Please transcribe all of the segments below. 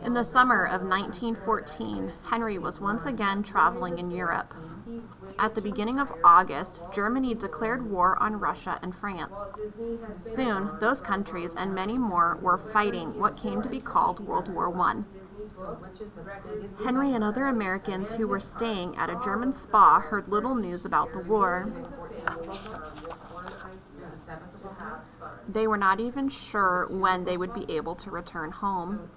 In the summer of 1914, Henry was once again traveling in Europe. At the beginning of August, Germany declared war on Russia and France. Soon, those countries and many more were fighting what came to be called World War I. Henry and other Americans who were staying at a German spa heard little news about the war. They were not even sure when they would be able to return home.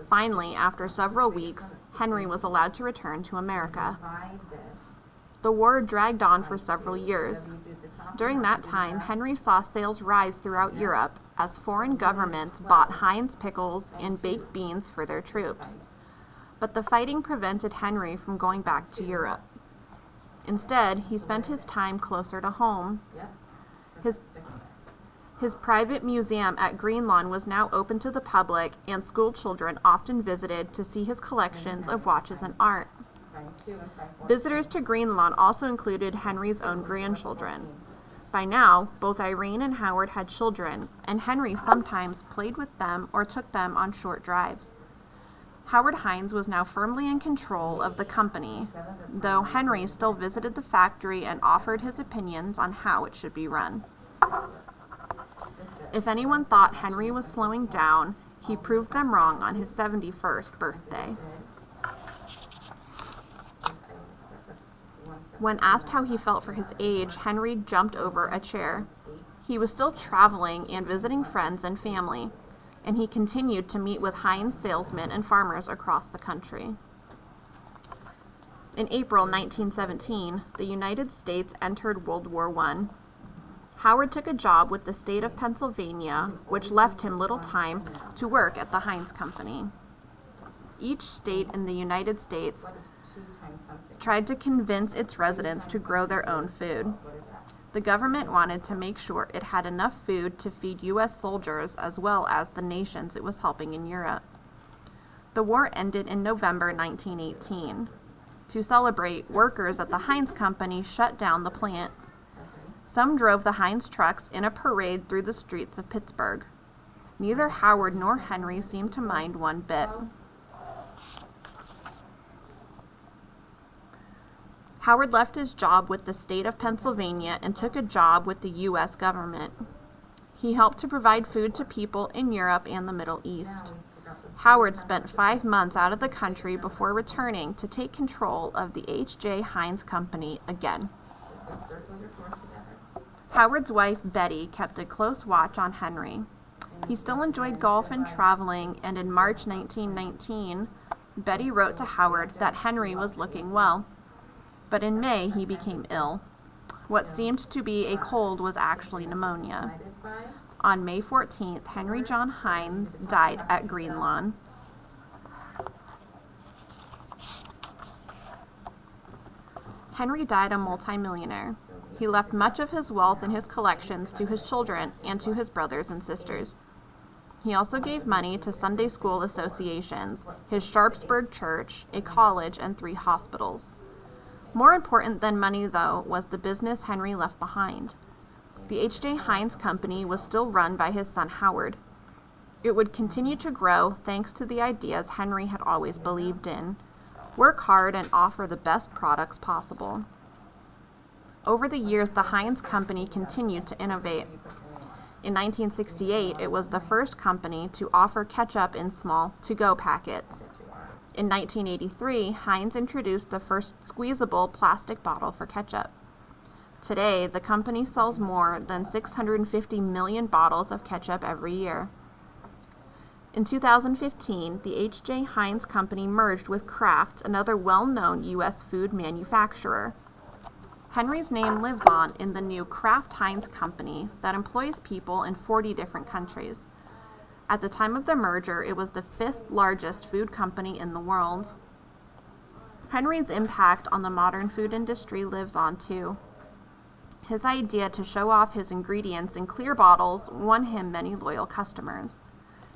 Finally, after several weeks, Henry was allowed to return to America. The war dragged on for several years. During that time, Henry saw sales rise throughout Europe as foreign governments bought Heinz pickles and baked beans for their troops. But the fighting prevented Henry from going back to Europe. Instead, he spent his time closer to home. His private museum at Greenlawn was now open to the public, and school children often visited to see his collections of watches and art. Visitors to Greenlawn also included Henry's own grandchildren. By now, both Irene and Howard had children, and Henry sometimes played with them or took them on short drives. Howard Heinz was now firmly in control of the company, though Henry still visited the factory and offered his opinions on how it should be run. If anyone thought Henry was slowing down, he proved them wrong on his 71st birthday. When asked how he felt for his age, Henry jumped over a chair. He was still traveling and visiting friends and family, and he continued to meet with Heinz salesmen and farmers across the country. In April 1917, the United States entered World War I. Howard took a job with the state of Pennsylvania, which left him little time to work at the Heinz Company. Each state in the United States tried to convince its residents to grow their own food. The government wanted to make sure it had enough food to feed U.S. soldiers as well as the nations it was helping in Europe. The war ended in November 1918. To celebrate, workers at the Heinz Company shut down the plant. Some drove the Heinz trucks in a parade through the streets of Pittsburgh. Neither Howard nor Henry seemed to mind one bit. Howard left his job with the state of Pennsylvania and took a job with the U.S. government. He helped to provide food to people in Europe and the Middle East. Howard spent 5 months out of the country before returning to take control of the H.J. Heinz Company again. Howard's wife, Betty, kept a close watch on Henry. He still enjoyed golf and traveling, and in March 1919, Betty wrote to Howard that Henry was looking well. But in May, he became ill. What seemed to be a cold was actually pneumonia. On May 14th, Henry John Heinz died at Greenlawn. Henry died a multimillionaire. He left much of his wealth and his collections to his children and to his brothers and sisters. He also gave money to Sunday school associations, his Sharpsburg church, a college, and 3 hospitals. More important than money, though, was the business Henry left behind. The H.J. Heinz Company was still run by his son Howard. It would continue to grow thanks to the ideas Henry had always believed in. Work hard and offer the best products possible. Over the years, the Heinz Company continued to innovate. In 1968, it was the first company to offer ketchup in small to-go packets. In 1983, Heinz introduced the first squeezable plastic bottle for ketchup. Today, the company sells more than 650 million bottles of ketchup every year. In 2015, the H.J. Heinz Company merged with Kraft, another well-known U.S. food manufacturer. Henry's name lives on in the new Kraft Heinz Company that employs people in 40 different countries. At the time of the merger, it was the 5th largest food company in the world. Henry's impact on the modern food industry lives on too. His idea to show off his ingredients in clear bottles won him many loyal customers.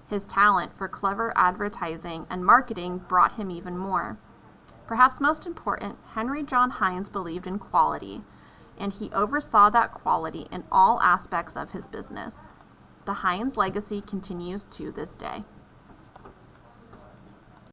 His talent for clever advertising and marketing brought him even more. Perhaps most important, Henry John Heinz believed in quality, and he oversaw that quality in all aspects of his business. The Heinz legacy continues to this day.